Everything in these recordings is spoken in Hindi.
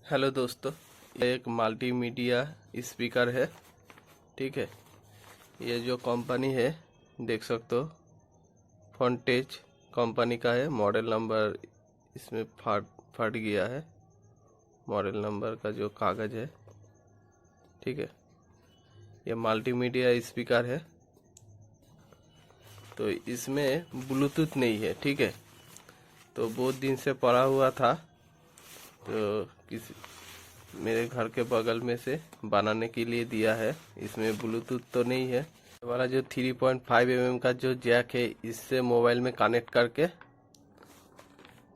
हेलो दोस्तों, ये एक मल्टीमीडिया स्पीकर है। ठीक है, ये जो कंपनी है देख सकते हो, फोनटेज कंपनी का है। मॉडल नंबर इसमें फट गया है, मॉडल नंबर का जो कागज़ है। ठीक है, ये मल्टीमीडिया स्पीकर है, तो इसमें ब्लूटूथ नहीं है। ठीक है, तो बहुत दिन से पड़ा हुआ था, तो किसी मेरे घर के बगल में से बनाने के लिए दिया है। इसमें ब्लूटूथ तो नहीं है। हमारा जो 3.5 mm का जो जैक है, इससे मोबाइल में कनेक्ट करके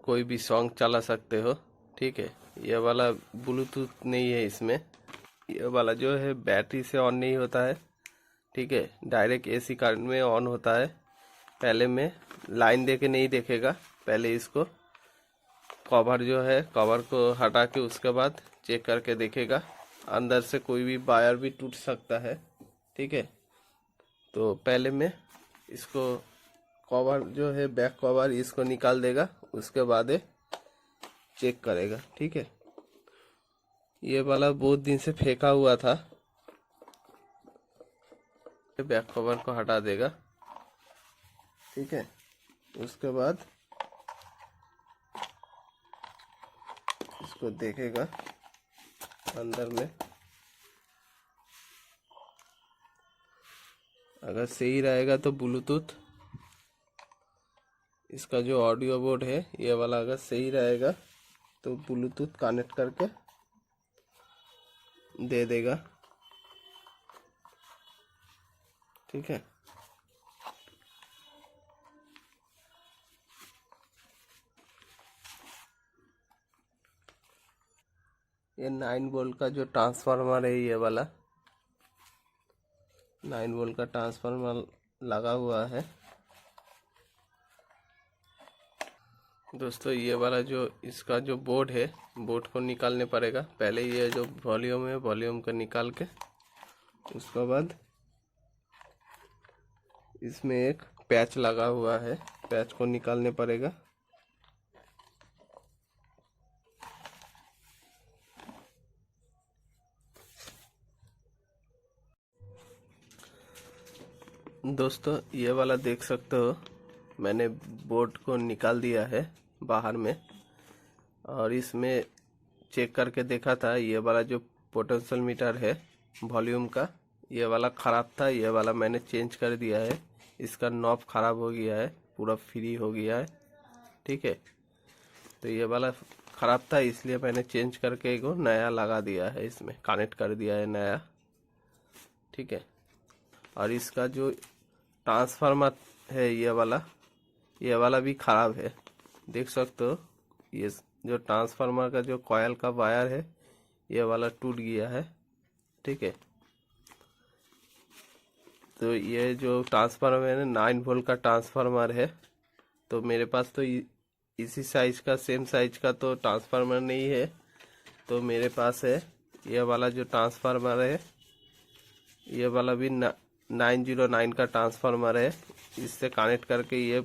कोई भी सॉन्ग चला सकते हो। ठीक है, ये वाला ब्लूटूथ नहीं है इसमें। ये वाला जो है बैटरी से ऑन नहीं होता है। ठीक है, डायरेक्ट एसी करंट में ऑन होता है। पहले में लाइन दे के नहीं देखेगा, पहले इसको कवर जो है कवर को हटा के उसके बाद चेक करके देखेगा। अंदर से कोई भी वायर भी टूट सकता है। ठीक है, तो पहले में इसको कवर जो है बैक कवर इसको निकाल देगा, उसके बाद ये चेक करेगा। ठीक है, ये वाला बहुत दिन से फेंका हुआ था, बैक कवर को हटा देगा। ठीक है, उसके बाद इसको देखेगा अंदर में, अगर सही रहेगा तो ब्लूटूथ, इसका जो ऑडियो बोर्ड है ये वाला अगर सही रहेगा तो ब्लूटूथ कनेक्ट करके दे देगा। ठीक है, ये 9 वोल्ट का जो ट्रांसफार्मर है, ये वाला 9 वोल्ट का ट्रांसफार्मर लगा हुआ है। दोस्तों, ये वाला जो इसका जो बोर्ड है, बोर्ड को निकालने पड़ेगा। पहले ये जो वॉल्यूम है, वॉल्यूम को निकाल के उसके बाद इसमें एक पैच लगा हुआ है, पैच को निकालने पड़ेगा। दोस्तों, ये वाला देख सकते हो, मैंने बोर्ड को निकाल दिया है बाहर में, और इसमें चेक करके देखा था। ये वाला जो पोटेंशियल मीटर है वॉल्यूम का, ये वाला ख़राब था। ये वाला मैंने चेंज कर दिया है। इसका नॉब ख़राब हो गया है, पूरा फ्री हो गया है। ठीक है, तो ये वाला ख़राब था, इसलिए मैंने चेंज करके एक नया लगा दिया है, इसमें कनेक्ट कर दिया है नया। ठीक है, और इसका जो ट्रांसफार्मर है ये वाला भी ख़राब है। देख सकते हो, ये जो ट्रांसफार्मर का जो कॉयल का वायर है ये वाला टूट गया है। ठीक है, तो ये जो ट्रांसफार्मर है 9 वोल्ट का ट्रांसफार्मर है, तो मेरे पास तो इसी साइज का, सेम साइज का तो ट्रांसफार्मर नहीं है। तो मेरे पास है ये वाला जो ट्रांसफार्मर है, ये वाला भी 909 का ट्रांसफार्मर है। इससे कनेक्ट करके ये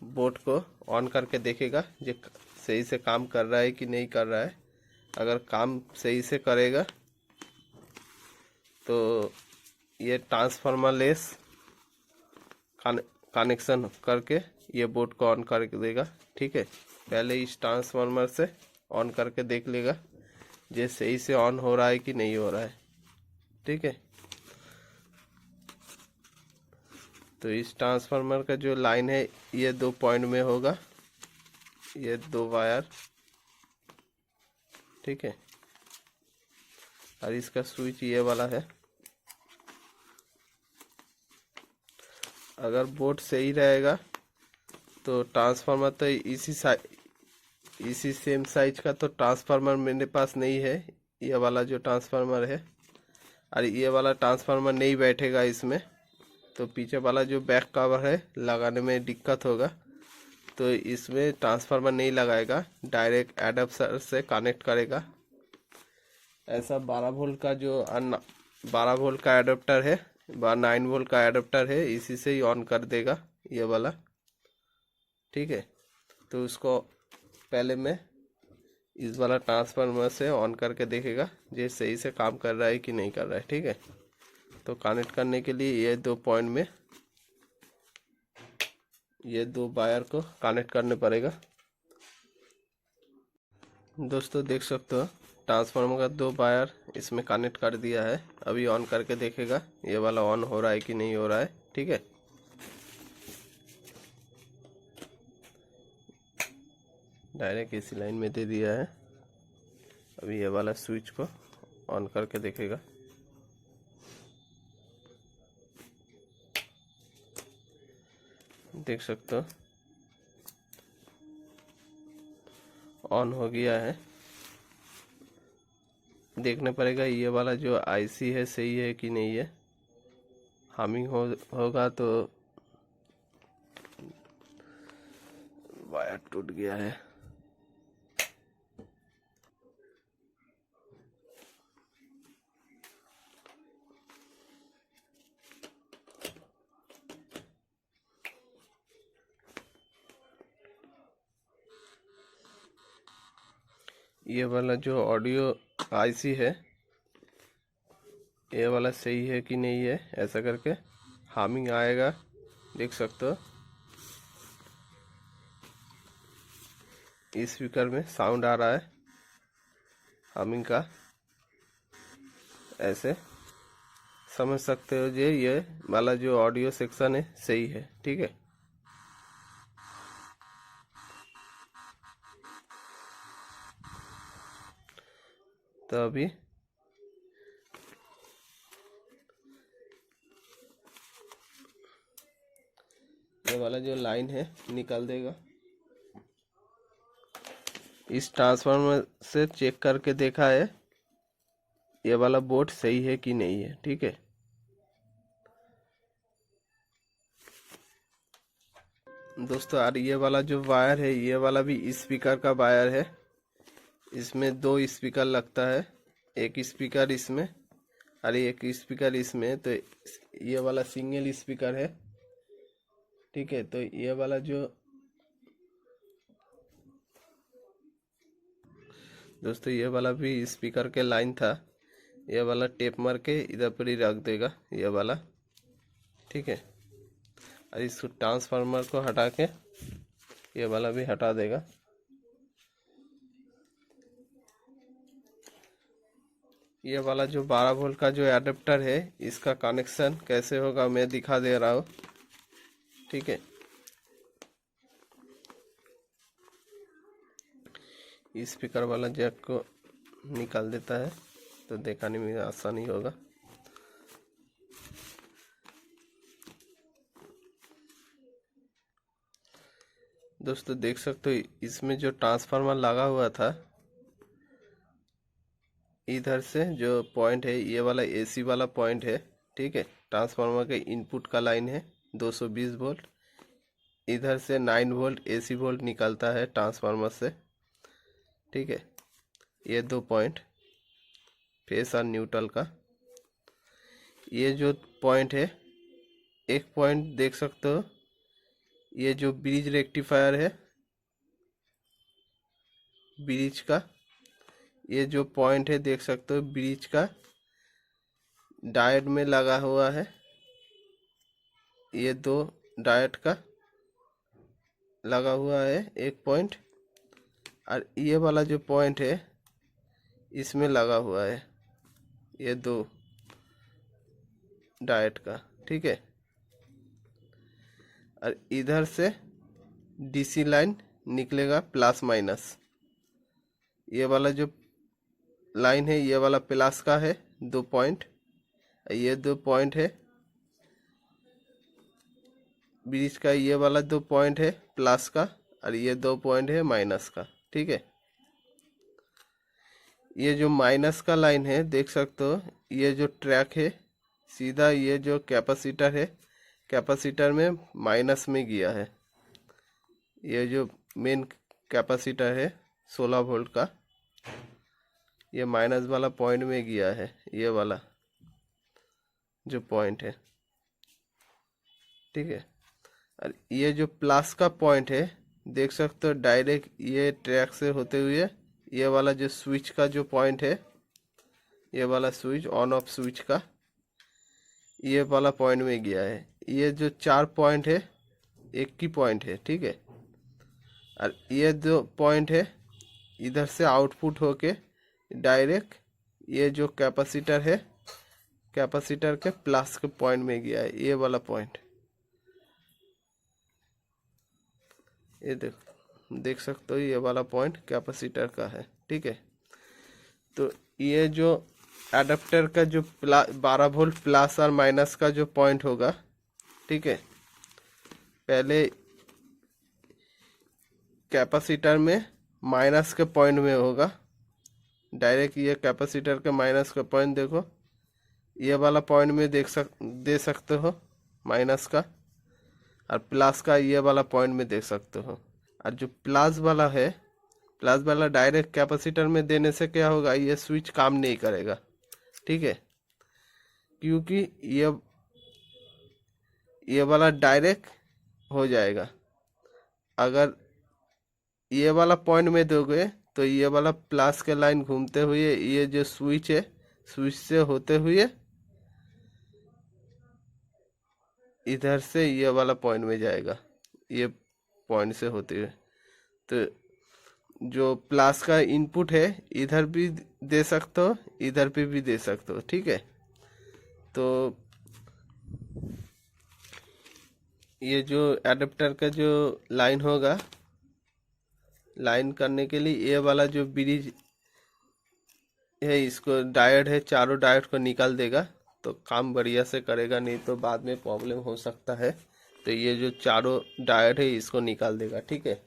बोर्ड को ऑन करके देखेगा जो सही से काम कर रहा है कि नहीं कर रहा है। अगर काम सही से करेगा तो ये ट्रांसफार्मर लेस कनेक्शन करके ये बोर्ड को ऑन कर देगा। ठीक है, पहले इस ट्रांसफार्मर से ऑन करके देख लेगा ये सही से ऑन हो रहा है कि नहीं हो रहा है। ठीक है, तो इस ट्रांसफार्मर का जो लाइन है ये 2 पॉइंट में होगा, ये 2 वायर। ठीक है, और इसका स्विच ये वाला है। अगर बोर्ड सही रहेगा तो ट्रांसफार्मर तो इसी सेम साइज का तो ट्रांसफार्मर मेरे पास नहीं है। ये वाला जो ट्रांसफार्मर है, और ये वाला ट्रांसफार्मर नहीं बैठेगा इसमें, तो पीछे वाला जो बैक कवर है लगाने में दिक्कत होगा। तो इसमें ट्रांसफार्मर नहीं लगाएगा, डायरेक्ट एडाप्टर से कनेक्ट करेगा। ऐसा 12 वोल्ट का जो 12 वोल्ट का एडाप्टर है, 9 वोल्ट का एडाप्टर है, इसी से ही ऑन कर देगा ये वाला। ठीक है, तो उसको पहले मैं इस वाला ट्रांसफार्मर से ऑन करके देखेगा ये सही से काम कर रहा है कि नहीं कर रहा है। ठीक है, तो कनेक्ट करने के लिए ये 2 पॉइंट में ये 2 वायर को कनेक्ट करने पड़ेगा। दोस्तों देख सकते हो ट्रांसफार्मर का 2 वायर इसमें कनेक्ट कर दिया है। अभी ऑन करके देखेगा ये वाला ऑन हो रहा है कि नहीं हो रहा है। ठीक है, डायरेक्ट इसी लाइन में दे दिया है। अभी ये वाला स्विच को ऑन करके देखेगा। देख सकते हो ऑन हो गया है। देखने पड़ेगा ये वाला जो आईसी है सही है कि नहीं है। हामिंग होगा तो वायर टूट गया है। ये वाला जो ऑडियो आईसी है ये वाला सही है कि नहीं है, ऐसा करके हामिंग आएगा। देख सकते हो इस स्पीकर में साउंड आ रहा है हामिंग का। ऐसे समझ सकते हो ये वाला जो ऑडियो सेक्शन है सही है। ठीक है, तो अभी ये वाला जो लाइन है निकाल देगा। इस ट्रांसफार्मर से चेक करके देखा है ये वाला बोर्ड सही है कि नहीं है। ठीक है, दोस्तों और ये वाला जो वायर है ये वाला भी स्पीकर का वायर है। इसमें 2 स्पीकर लगता है, एक स्पीकर इसमें और एक स्पीकर इसमें। तो ये वाला सिंगल स्पीकर है। ठीक है, तो ये वाला जो दोस्तों ये वाला भी स्पीकर के लाइन था, ये वाला टेप मार के इधर पर ही रख देगा ये वाला। ठीक है, और इस ट्रांसफार्मर को हटा के ये वाला भी हटा देगा। ये वाला जो 12 वोल्ट का जो एडेप्टर है इसका कनेक्शन कैसे होगा मैं दिखा दे रहा हूँ। ठीक है, स्पीकर वाला जैक को निकाल देता है तो दिखाने में आसानी होगा। दोस्तों देख सकते हो इसमें जो ट्रांसफार्मर लगा हुआ था इधर से जो पॉइंट है ये वाला एसी वाला पॉइंट है। ठीक है, ट्रांसफार्मर के इनपुट का लाइन है 220 वोल्ट। इधर से 9 वोल्ट एसी वोल्ट निकलता है ट्रांसफार्मर से। ठीक है, ये 2 पॉइंट फेस और न्यूट्रल का। ये जो पॉइंट है एक पॉइंट देख सकते हो ये जो ब्रिज रेक्टिफायर है ब्रिज का, ये जो पॉइंट है देख सकते हो ब्रिज का डायोड में लगा हुआ है। ये 2 डायोड का लगा हुआ है एक पॉइंट, और ये वाला जो पॉइंट है इसमें लगा हुआ है ये 2 डायोड का। ठीक है, और इधर से डीसी लाइन निकलेगा प्लस माइनस। ये वाला जो लाइन है ये वाला प्लस का है 2 पॉइंट, ये 2 पॉइंट है ब्रिज का। ये वाला 2 पॉइंट है प्लस का और ये 2 पॉइंट है माइनस का। ठीक है, ये जो माइनस का लाइन है देख सकते हो ये जो ट्रैक है सीधा ये जो कैपेसिटर है कैपेसिटर में माइनस में गया है। ये जो मेन कैपेसिटर है 16 वोल्ट का ये माइनस वाला पॉइंट में गया है ये वाला जो पॉइंट है। ठीक है, और ये जो प्लस का पॉइंट है देख सकते हो डायरेक्ट ये ट्रैक से होते हुए ये वाला जो स्विच का जो पॉइंट है, ये वाला स्विच ऑन ऑफ स्विच का ये वाला पॉइंट में गया है। ये जो 4 पॉइंट है एक ही पॉइंट है, ठीक है। और ये जो पॉइंट है इधर से आउटपुट होके डायरेक्ट ये जो कैपेसिटर है, कैपेसिटर के प्लस के पॉइंट में गया है, ये वाला पॉइंट। ये देख सकते हो, ये वाला पॉइंट कैपेसिटर का है, ठीक है। तो ये जो एडाप्टर का जो 12 वोल्ट प्लस और माइनस का जो पॉइंट होगा, ठीक है, पहले कैपेसिटर में माइनस के पॉइंट में होगा डायरेक्ट। ये कैपेसिटर के माइनस का पॉइंट देखो, ये वाला पॉइंट में दे सकते हो माइनस का, और प्लस का ये वाला पॉइंट में देख सकते हो। और जो प्लस वाला है, प्लस वाला डायरेक्ट कैपेसिटर में देने से क्या होगा, ये स्विच काम नहीं करेगा, ठीक है, क्योंकि ये वाला डायरेक्ट हो जाएगा। अगर ये वाला पॉइंट में दोगे तो ये वाला प्लस के लाइन घूमते हुए ये जो स्विच है, स्विच से होते हुए इधर से ये वाला पॉइंट में जाएगा, ये पॉइंट से होते हुए। तो जो प्लस का इनपुट है इधर भी दे सकते हो, इधर पे भी दे सकते हो, ठीक है। तो ये जो एडाप्टर का जो लाइन होगा, लाइन करने के लिए ये वाला जो ब्रिज है, इसको डायोड है, चारों डायोड को निकाल देगा तो काम बढ़िया से करेगा, नहीं तो बाद में प्रॉब्लम हो सकता है। तो ये जो चारों डायोड है इसको निकाल देगा, ठीक है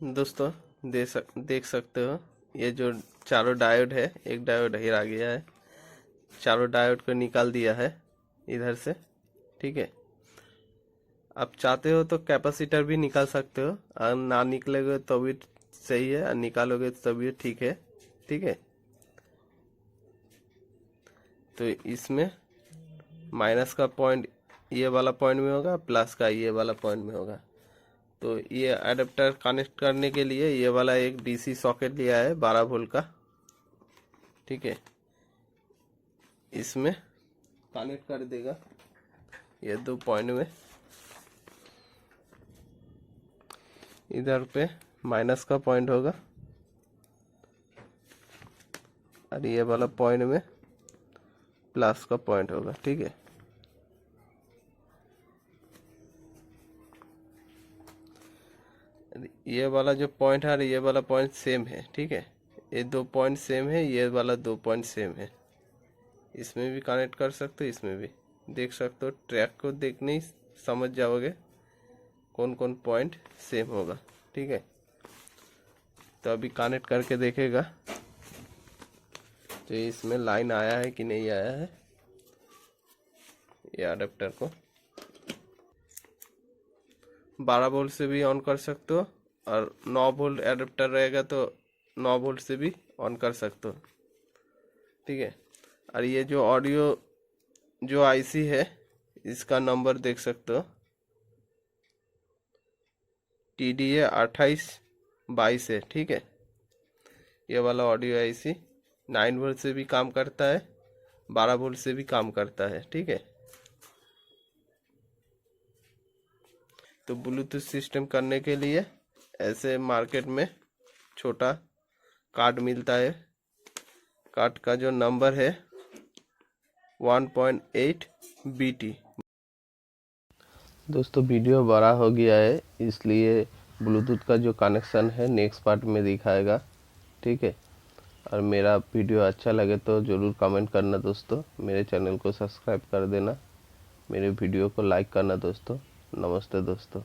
दोस्तों। देख सकते हो ये जो चारों डायोड है, एक डायोड हेरा गया है, चारों डायोड को निकाल दिया है इधर से, ठीक है। आप चाहते हो तो कैपेसिटर भी निकाल सकते हो, और ना निकलेगा तो भी सही है, और निकालोगे तो भी ठीक है, ठीक है। तो इसमें माइनस का पॉइंट ये वाला पॉइंट में होगा, प्लस का ये वाला पॉइंट में होगा। तो ये अडेप्टर कनेक्ट करने के लिए ये वाला एक डीसी सॉकेट लिया है 12 वोल्ट का, ठीक है। इसमें कनेक्ट कर देगा ये 2 पॉइंट में। इधर पे माइनस का पॉइंट होगा और ये वाला पॉइंट में प्लस का पॉइंट होगा, ठीक है। ये वाला जो पॉइंट है और ये वाला पॉइंट सेम है, ठीक है। ये 2 पॉइंट सेम है, ये वाला 2 पॉइंट सेम है। इसमें भी कनेक्ट कर सकते हो, इसमें भी देख सकते हो। ट्रैक को देखने ही समझ जाओगे कौन कौन पॉइंट सेम होगा, ठीक है। तो अभी कनेक्ट करके देखेगा तो इसमें लाइन आया है कि नहीं आया है। ये अडेप्टर को 12 वोल्ट से भी ऑन कर सकते हो, और 9 वोल्ट एडेप्टर रहेगा तो 9 वोल्ट से भी ऑन कर सकते हो, ठीक है। और ये जो ऑडियो जो आईसी है इसका नंबर देख सकते हो, TDA 2822 है, ठीक है। ये वाला ऑडियो आईसी 9 वोल्ट से भी काम करता है, 12 वोल्ट से भी काम करता है, ठीक है। तो ब्लूटूथ सिस्टम करने के लिए ऐसे मार्केट में छोटा कार्ड मिलता है। कार्ड का जो नंबर है 1.8 BT। दोस्तों वीडियो बड़ा हो गया है, इसलिए ब्लूटूथ का जो कनेक्शन है नेक्स्ट पार्ट में दिखाएगा, ठीक है। और मेरा वीडियो अच्छा लगे तो ज़रूर कमेंट करना दोस्तों, मेरे चैनल को सब्सक्राइब कर देना, मेरे वीडियो को लाइक करना दोस्तों। नमस्ते दोस्तों।